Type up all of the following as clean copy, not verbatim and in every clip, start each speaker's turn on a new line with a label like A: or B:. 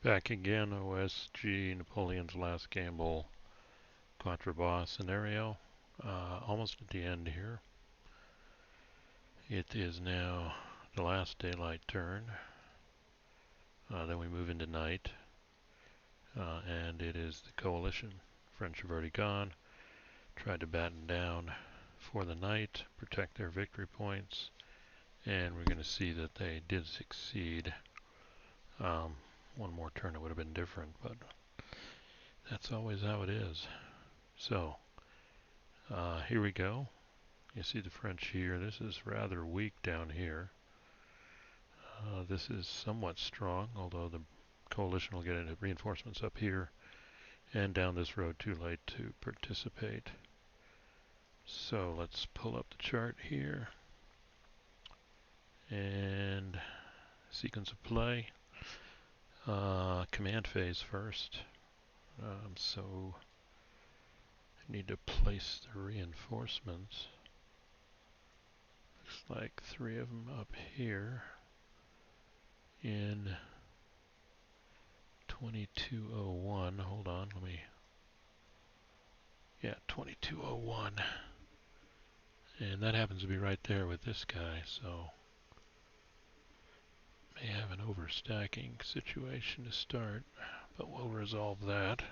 A: Back again, OSG, Napoleon's Last Gamble, Quatre scenario. Almost at the end here. It is now the last daylight turn. Then we move into night. And it is the coalition. French have already gone. Tried to batten down for the night, protect their victory points. And we're going to see that they did succeed. One more turn it would have been different, but that's always how it is. So, here we go. You see the French here. This is rather weak down here. This is somewhat strong, although the coalition will get into reinforcements up here and down this road too late to participate. So let's pull up the chart here and sequence of play. Command phase first. So I need to place the reinforcements. Looks like 3 of them up here in 2201. Hold on, yeah, 2201. And that happens to be right there with this guy, so may have an overstacking situation to start, but we'll resolve that.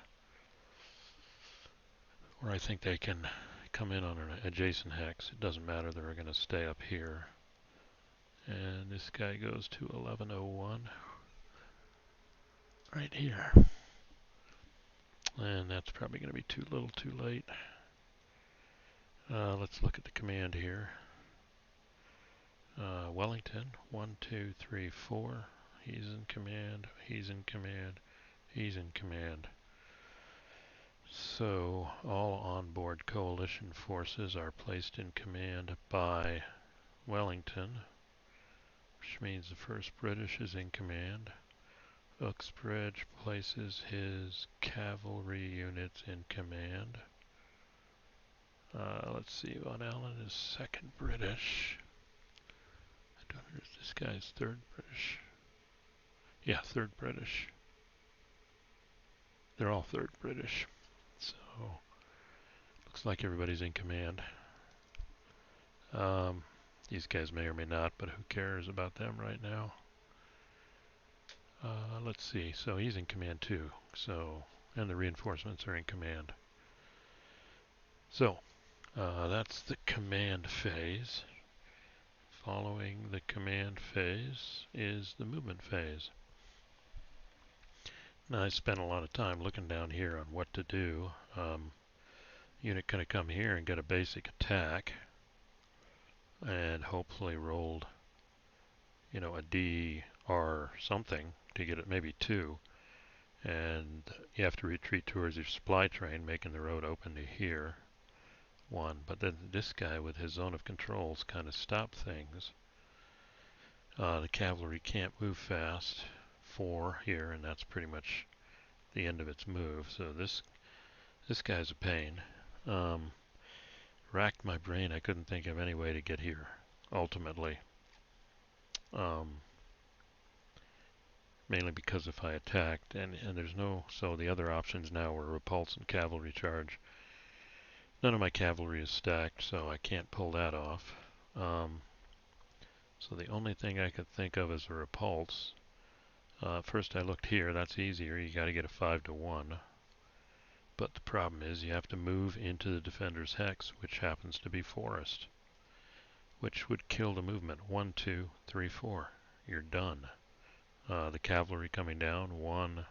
A: Or I think they can come in on an adjacent hex. It doesn't matter, they're going to stay up here. And this guy goes to 1101 right here. And that's probably going to be too little too late. Let's look at the command here. Wellington, 1, 2, 3, 4. He's in command, he's in command, he's in command. So all onboard coalition forces are placed in command by Wellington, which means the 1st British is in command. Uxbridge places his cavalry units in command. Let's see, Von Allen is 2nd British. I don't know if this guy's 3rd British. Yeah, 3rd British. They're all 3rd British. So, looks like everybody's in command. These guys may or may not, but who cares about them right now? Let's see, so he's in command too. So, and the reinforcements are in command. So, that's the command phase. Following the command phase is the movement phase. Now I spent a lot of time looking down here on what to do. Unit going to come here and get a basic attack and hopefully rolled, you know, a D or something to get it, maybe 2. And you have to retreat towards your supply train, making the road open to here. 1. But then this guy with his zone of controls kind of stopped things. The cavalry can't move fast. 4 here, and that's pretty much the end of its move. So this guy's a pain. Racked my brain. I couldn't think of any way to get here, ultimately. Mainly because if I attacked, and there's no, so the other options now were repulse and cavalry charge. None of my cavalry is stacked, so I can't pull that off. So the only thing I could think of is a repulse. First I looked here, that's easier, you gotta get a 5 to 1. But the problem is you have to move into the defender's hex, which happens to be forest, which would kill the movement. 1, 2, 3, 4. You're done. The cavalry coming down, 1,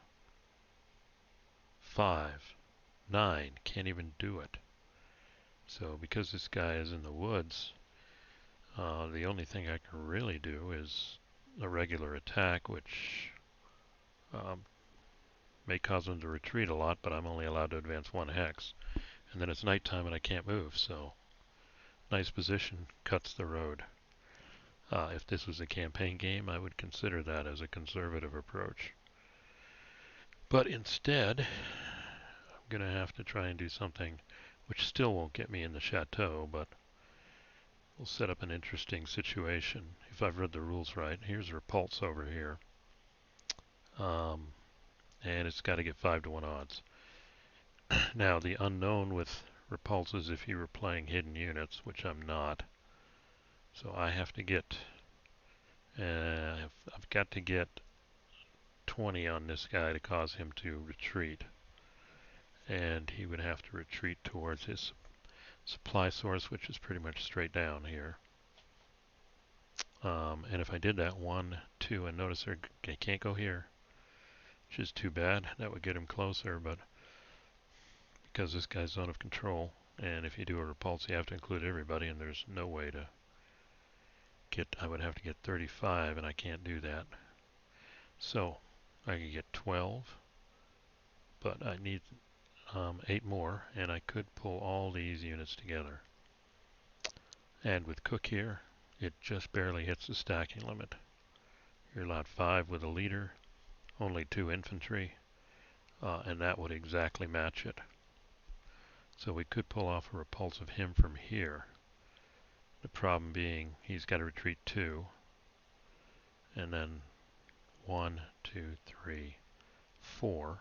A: 5, 9. Can't even do it. So because this guy is in the woods, the only thing I can really do is a regular attack, which may cause them to retreat a lot, but I'm only allowed to advance 1 hex. And then it's nighttime and I can't move, so nice position, cuts the road. If this was a campaign game, I would consider that as a conservative approach. But instead, I'm going to have to try and do something which still won't get me in the chateau, but will set up an interesting situation if I've read the rules right. Here's Repulse over here. and it's got to get 5 to 1 odds. Now, the unknown with Repulse is if you were playing hidden units, which I'm not. So I have to get, I've got to get 20 on this guy to cause him to retreat. And he would have to retreat towards his supply source, which is pretty much straight down here. And if I did that 1, 2, and notice they can't go here, which is too bad. That would get him closer, but because this guy's zone of control, and if you do a repulse, you have to include everybody, and there's no way to get, I would have to get 35, and I can't do that. So I could get 12, but I need 8 more, and I could pull all these units together. And with Cook here, it just barely hits the stacking limit. You're allowed 5 with a leader, only 2 infantry, and that would exactly match it. So we could pull off a repulse of him from here. The problem being he's got to retreat 2, and then 1, 2, 3, 4.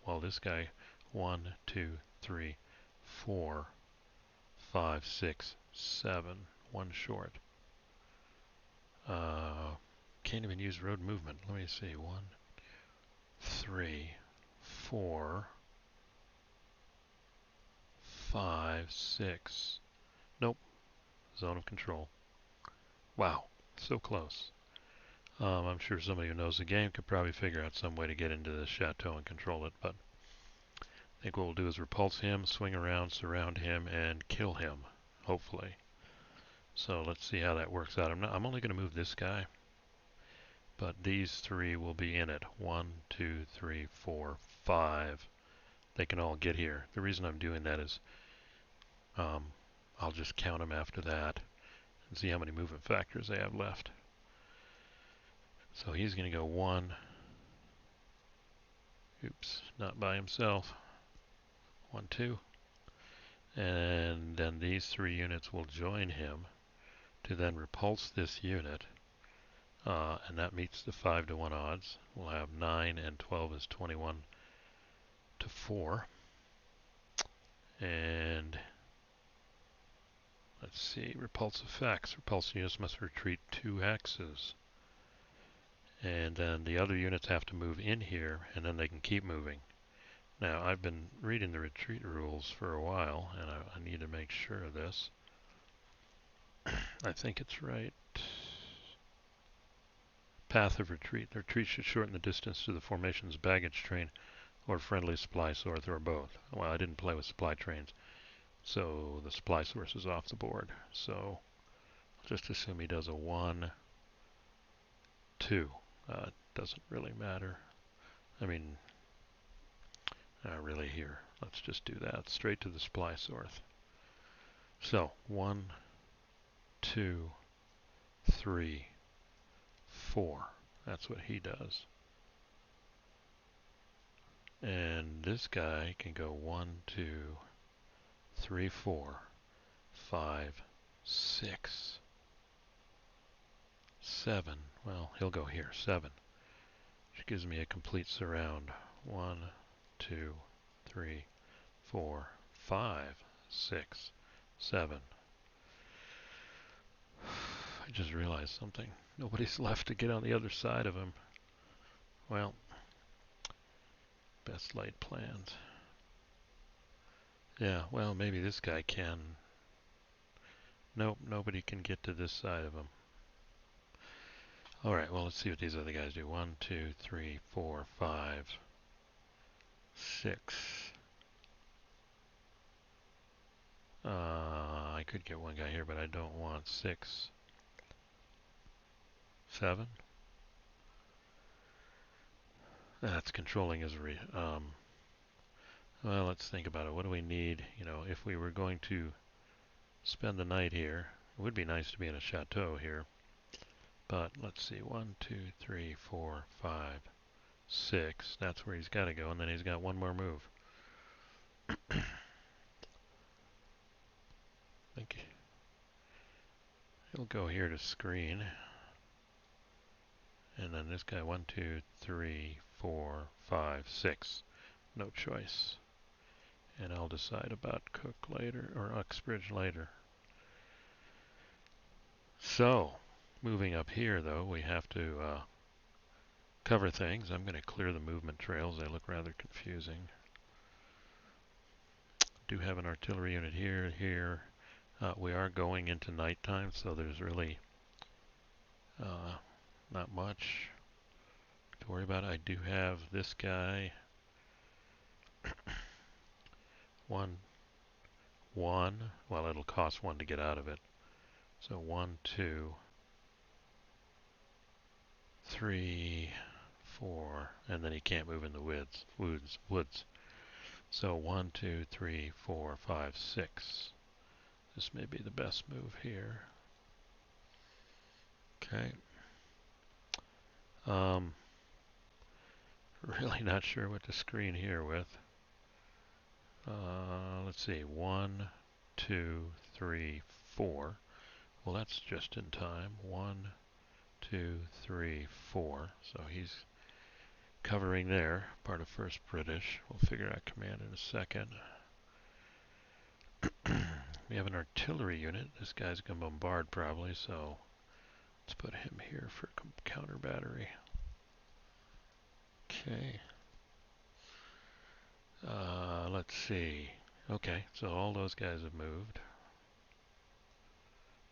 A: While this guy 1, 2, 3, 4, 5, 6, 7, 1 short. Can't even use road movement. Let me see. 1, 3, 4, 5, 6. Nope. Zone of control. Wow. So close. I'm sure somebody who knows the game could probably figure out some way to get into this chateau and control it, but I think what we'll do is repulse him, swing around, surround him, and kill him, hopefully. So let's see how that works out. I'm only going to move this guy, but these 3 will be in it. 1, 2, 3, 4, 5. They can all get here. The reason I'm doing that is I'll just count them after that and see how many movement factors they have left. So he's going to go 1. Oops, not by himself. 1, 2. And then these 3 units will join him to then repulse this unit. And that meets the 5 to 1 odds. We'll have 9 and 12 is 21 to 4. And let's see, repulse effects. Repulse units must retreat 2 hexes. And then the other units have to move in here, and then they can keep moving. Now, I've been reading the retreat rules for a while, and I need to make sure of this. I think it's right. Path of retreat. The retreat should shorten the distance to the formation's baggage train or friendly supply source, or both. Well, I didn't play with supply trains, so the supply source is off the board. So I'll just assume he does a 1, 2. Doesn't really matter. I mean, really here. Let's just do that. Straight to the supply source. So 1, 2, 3, 4. That's what he does. And this guy can go 1, 2, 3, 4, 5, 6, 7. Well, he'll go here, 7. Which gives me a complete surround. 1, 2, 3, 4, 5, 6, 7. I just realized something. Nobody's left to get on the other side of him. Well, best laid plans. Yeah, well, maybe this guy can. Nope, nobody can get to this side of him. Alright, well, let's see what these other guys do. 1, 2, 3, 4, 5, 6. I could get one guy here, but I don't want 6. 7. That's controlling his well, let's think about it. What do we need? You know, if we were going to spend the night here, it would be nice to be in a chateau here. But let's see, 1, 2, 3, 4, 5, 6. That's where he's got to go, and then he's got one more move. I think he'll go here to screen. And then this guy, 1, 2, 3, 4, 5, 6. No choice. And I'll decide about Cook later, or Uxbridge later. So, moving up here though, we have to cover things. I'm going to clear the movement trails. They look rather confusing. Do have an artillery unit here. We are going into nighttime, so there's really not much to worry about. I do have this guy. 1, 1. Well, it'll cost 1 to get out of it. So 1, 2, 3, 4, and then he can't move in the woods. So 1, 2, 3, 4, 5, 6. This may be the best move here. Okay. Really not sure what to screen here with. Let's see. 1, 2, 3, 4. Well, that's just in time. 1, 2, 3, 4. So he's covering there. Part of 1st British. We'll figure out command in a second. We have an artillery unit. This guy's going to bombard probably, so let's put him here for counter battery. Okay. Let's see. Okay, so all those guys have moved.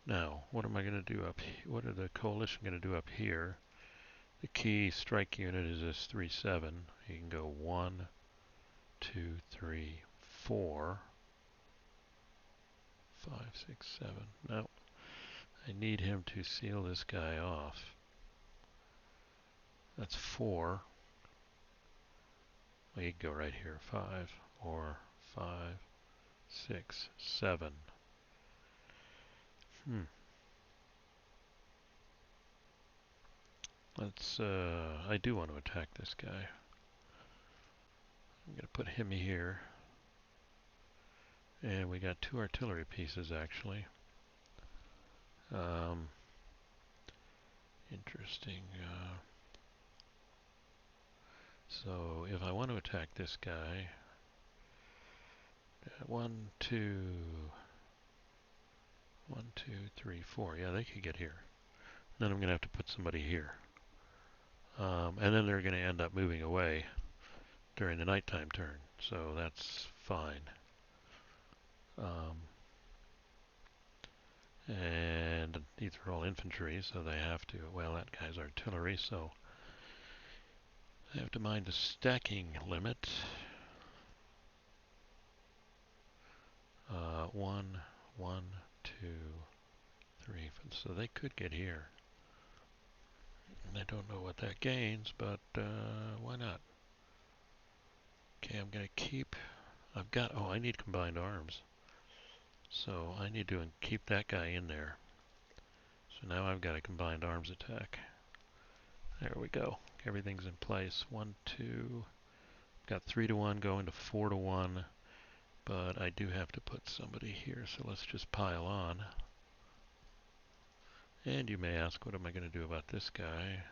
A: Now, what am I going to do up here? What are the coalition going to do up here? The key strike unit is this 3-7. You can go 1, 2, 3, 4, 5, 6, 7. No, I need him to seal this guy off. That's 4. Well, you can go right here. 5, 4, 5, 6, 7. Let's, I do want to attack this guy. I'm going to put him here. And we got 2 artillery pieces actually. Interesting. So if I want to attack this guy, 1, 2, 1, 2, 3, 4. Yeah, they could get here. Then I'm going to have to put somebody here. And then they're going to end up moving away during the nighttime turn. So that's fine. And these are all infantry, so they have to, well, that guy's artillery, so I have to mind the stacking limit. 1, 1, 2, 3, so they could get here. And I don't know what that gains, but why not? Okay, I'm going to keep, I've got, oh, I need combined arms. So I need to keep that guy in there. So now I've got a combined arms attack. There we go. Everything's in place. 1, 2, got 3 to 1 going to 4 to 1. But I do have to put somebody here, so let's just pile on. And you may ask, what am I going to do about this guy?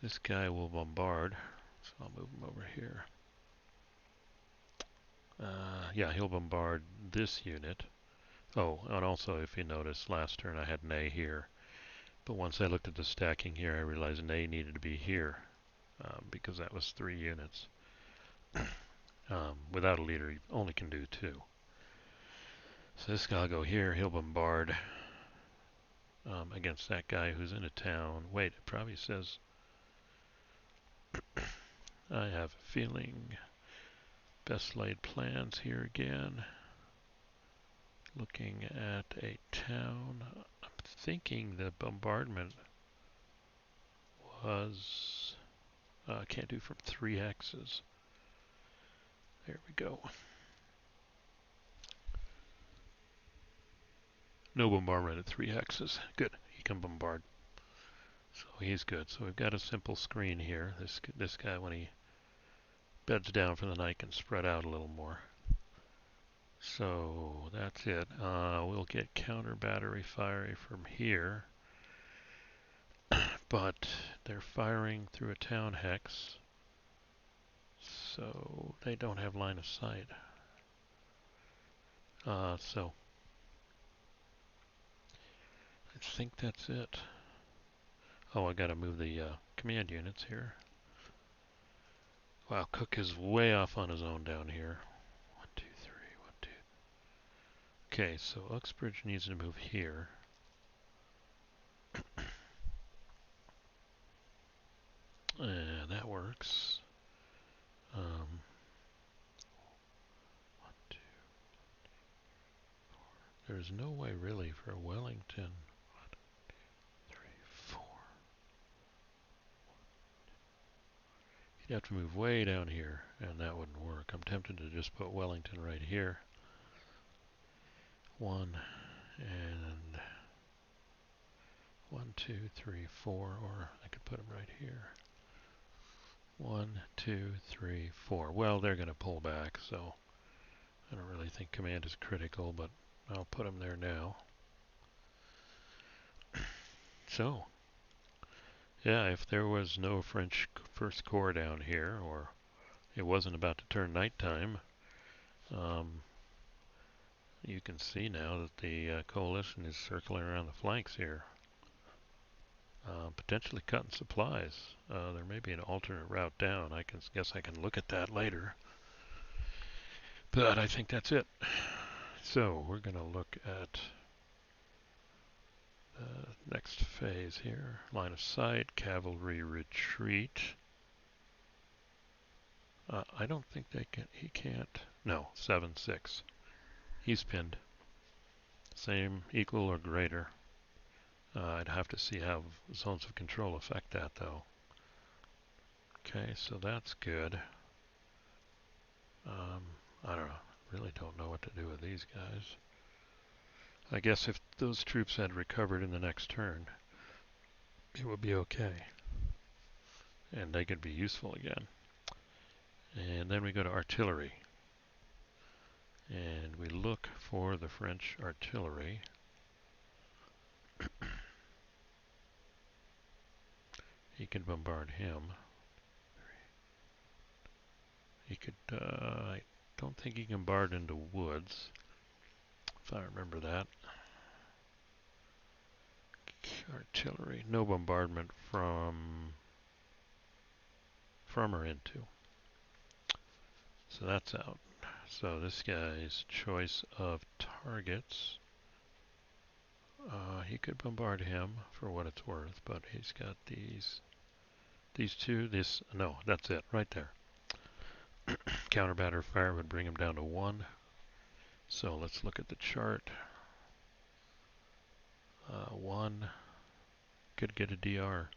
A: This guy will bombard, so I'll move him over here. Yeah, he'll bombard this unit. Oh, and also if you notice, last turn I had an A here. But once I looked at the stacking here, I realized an A needed to be here, because that was 3 units. Without a leader, you only can do 2. So this guy will go here, he'll bombard against that guy who's in a town. Wait, it probably says, I have a feeling, best laid plans here again. Looking at a town, I'm thinking the bombardment was, can't do from 3 hexes. There we go. No bombardment at 3 hexes. Good, he can bombard. So he's good. So we've got a simple screen here. This guy, when he beds down for the night, can spread out a little more. So that's it. We'll get counter battery fire from here, but they're firing through a town hex, so they don't have line of sight. So I think that's it. Oh, I gotta move the command units here. Wow, Cook is way off on his own down here. 1, 2, 3, 1, 2. Okay, so Uxbridge needs to move here. And that works. 1, 2. There's no way really for Wellington. 3, 4. You'd have to move way down here, and that wouldn't work. I'm tempted to just put Wellington right here. 1, and 1, 2, 3, 4, or I could put him right here. 1, 2, 3, 4. Well, they're going to pull back, so I don't really think command is critical, but I'll put him there now. So, yeah, if there was no French First Corps down here, or it wasn't about to turn nighttime, you can see now that the coalition is circling around the flanks here, potentially cutting supplies. There may be an alternate route down. I guess I can look at that later. But I think that's it. So we're going to look at the next phase here. Line of sight, cavalry retreat. I don't think they can. He can't. No, 7-6. He's pinned. Same, equal, or greater. I'd have to see how zones of control affect that, though. Okay, so that's good. I don't know. Really don't know what to do with these guys. I guess if those troops had recovered in the next turn, it would be okay. And they could be useful again. And then we go to artillery. And we look for the French artillery. He could bombard him. He could, I don't think he can bombard into woods, if I remember that. Artillery, no bombardment from or into. So that's out. So this guy's choice of targets. He could bombard him for what it's worth, but he's got these two. No, that's it right there. Counter battery fire would bring him down to 1. So let's look at the chart. 1 could get a DR.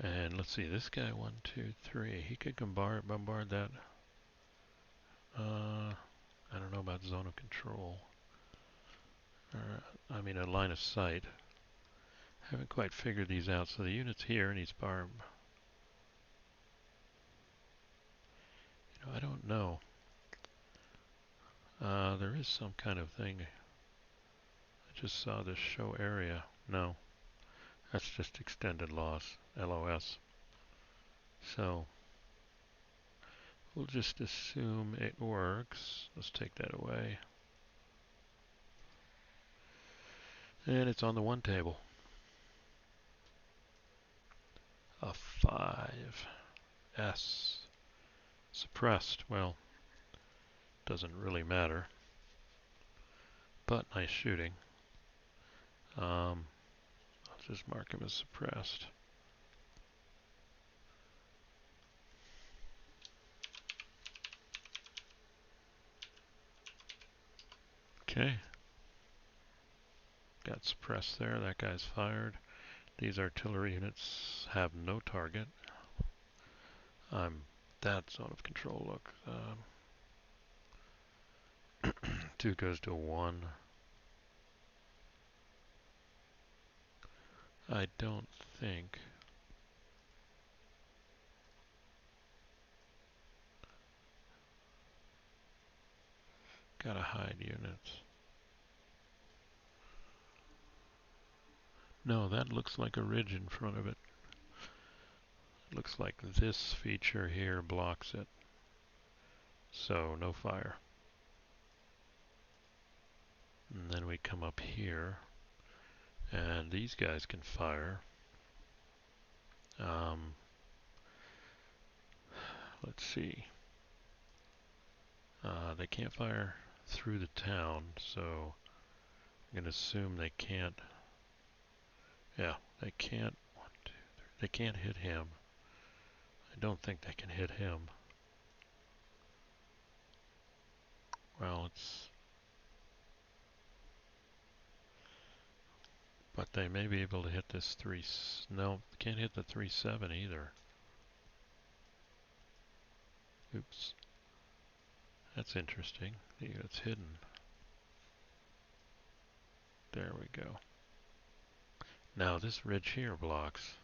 A: And let's see, this guy 1, 2, 3. He could bombard that. I don't know about zone of control. I mean a line of sight. Haven't quite figured these out. So the unit's here and he's barb. I don't know. There is some kind of thing. I just saw this show area. No, that's just extended loss, LOS. So we'll just assume it works. Let's take that away. And it's on the 1 table. A 5. S. Suppressed. Well, doesn't really matter. But nice shooting. I'll just mark him as suppressed. Okay. Got suppressed there. That guy's fired. These artillery units have no target. That zone of control, look. 2 goes to 1. I don't think. Gotta hide units. No, that looks like a ridge in front of it. Looks like this feature here blocks it. So no fire. And then we come up here, and these guys can fire. Let's see. They can't fire through the town, so I'm going to assume they can't. Yeah, they can't. One, two, three. They can't hit him. I don't think they can hit him. Well, but they may be able to hit this 3. No, can't hit the 3-7 either. Oops. That's interesting. It's hidden. There we go. Now this ridge here blocks.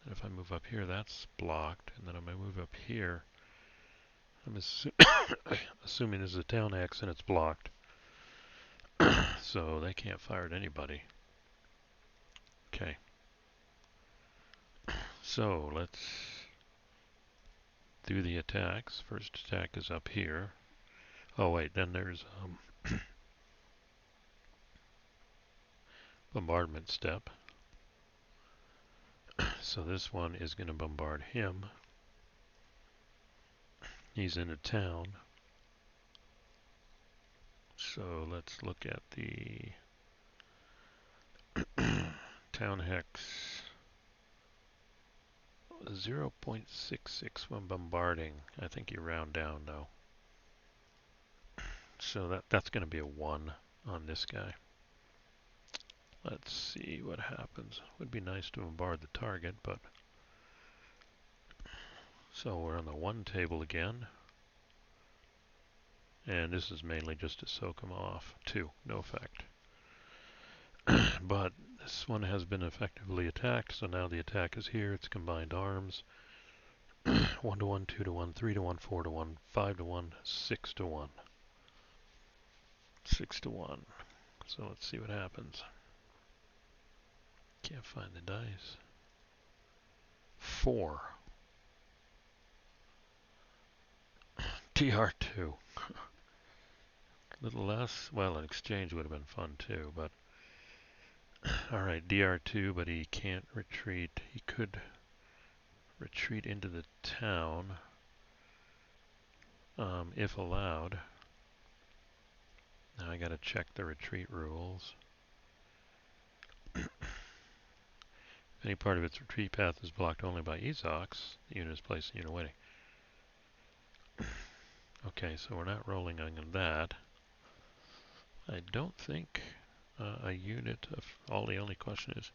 A: And if I move up here, that's blocked. And then if I move up here, I'm assuming this is a town X and it's blocked. So they can't fire at anybody. Okay. So let's do the attacks. First attack is up here. Oh wait, then there's bombardment step. So this one is going to bombard him. He's in a town. So let's look at the town hex. 0.66 when bombarding. I think you round down though. So that's going to be a 1 on this guy. Let's see what happens. Would be nice to bombard the target, but so we're on the 1 table again. And this is mainly just to soak him off. 2, no effect. But this one has been effectively attacked, so now the attack is here. It's combined arms. 1 to 1, 2 to 1, 3 to 1, 4 to 1, 5 to 1, 6 to 1. 6 to 1. So let's see what happens. Can't find the dice. 4. DR2. A little less. Well, an exchange would have been fun too, but alright, DR2, but he can't retreat. He could retreat into the town if allowed. Now I gotta check the retreat rules. If any part of its retreat path is blocked only by Ezox, the unit is placed in unit waiting. Okay, so we're not rolling on that. I don't think a unit of the only question is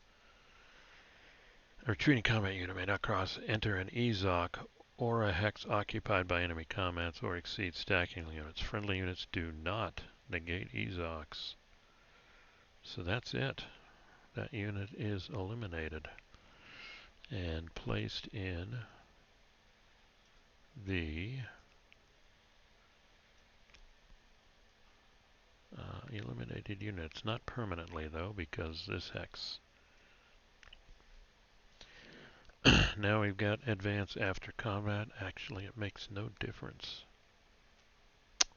A: a retreating combat unit may not enter an Ezoc or a hex occupied by enemy combats or exceed stacking units. Friendly units do not negate Ezocs. So that's it. That unit is eliminated and placed in the eliminated units. Not permanently though, because this hex. Now we've got advance after combat. Actually, it makes no difference,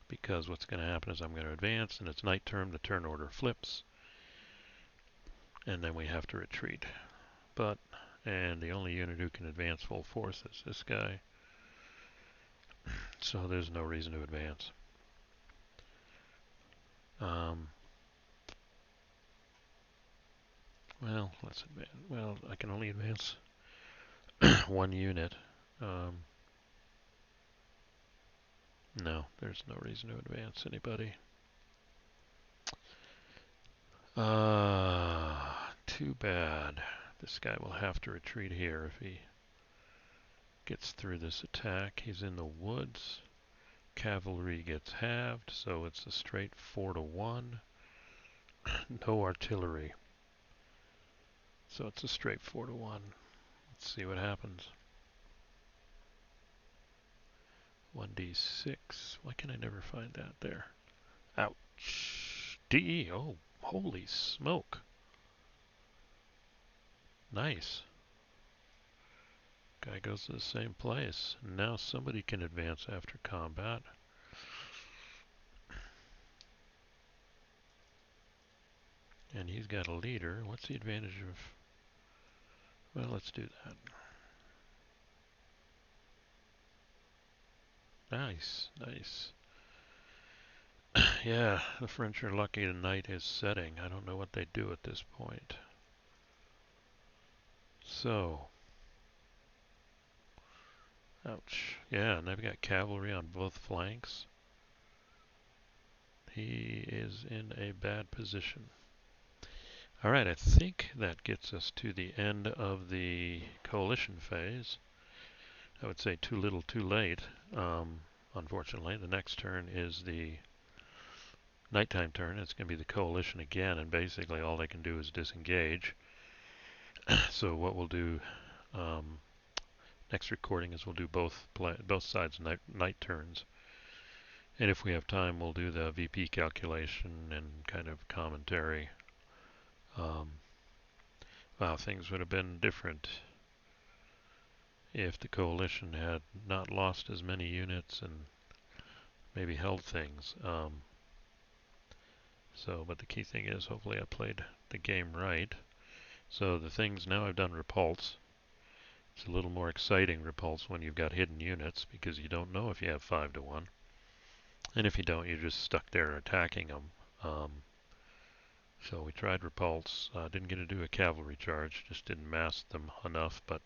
A: because what's going to happen is I'm going to advance and it's night term, the turn order flips, and then we have to retreat. And the only unit who can advance full force is this guy, so there's no reason to advance. Well, let's advance. Well, I can only advance 1 unit. No, there's no reason to advance anybody. Too bad. This guy will have to retreat here if he gets through this attack. He's in the woods. Cavalry gets halved, so it's a straight 4 to 1. No artillery. So it's a straight 4 to 1. Let's see what happens. 1d6. Why can I never find that there? Ouch. DE. Oh, holy smoke. Nice. Guy goes to the same place. Now somebody can advance after combat. And he's got a leader. What's the advantage of... Well, let's do that. Nice, nice. Yeah, the French are lucky the night is setting. I don't know what they do at this point. So, ouch. Yeah, and they've got cavalry on both flanks. He is in a bad position. Alright, I think that gets us to the end of the coalition phase. I would say too little too late. Unfortunately, the next turn is the nighttime turn. It's going to be the coalition again, and basically all they can do is disengage. So what we'll do next recording is we'll do both sides night turns, and if we have time, we'll do the VP calculation and kind of commentary. Wow, things would have been different if the coalition had not lost as many units and maybe held things. But the key thing is, hopefully I played the game right. So the things now I've done repulse. It's a little more exciting repulse when you've got hidden units because you don't know if you have 5 to 1. And if you don't, you're just stuck there attacking them. So we tried repulse. Didn't get to do a cavalry charge, just didn't mass them enough, but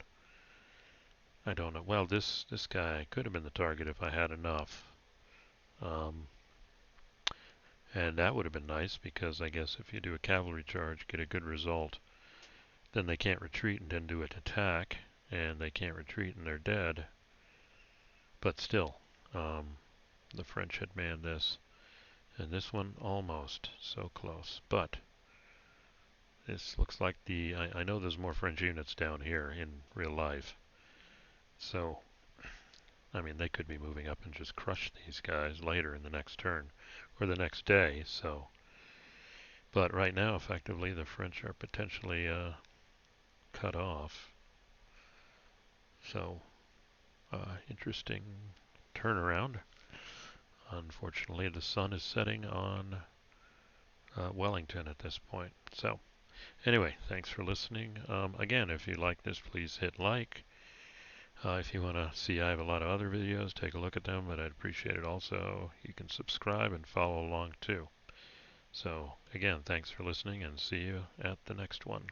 A: I don't know. Well, this guy could have been the target if I had enough. And that would have been nice because I guess if you do a cavalry charge, get a good result, then they can't retreat and then do an attack, and they can't retreat and they're dead. But still, the French had manned this, and this one almost so close. But this looks like I know there's more French units down here in real life. So, I mean, they could be moving up and just crush these guys later in the next turn or the next day. So, but right now, effectively, the French are potentially cut off. So, interesting turnaround. Unfortunately, the sun is setting on Wellington at this point. So, anyway, thanks for listening. Again, if you like this, please hit like. If you want to see, I have a lot of other videos. Take a look at them, but I'd appreciate it also. You can subscribe and follow along too. So, again, thanks for listening, and see you at the next one.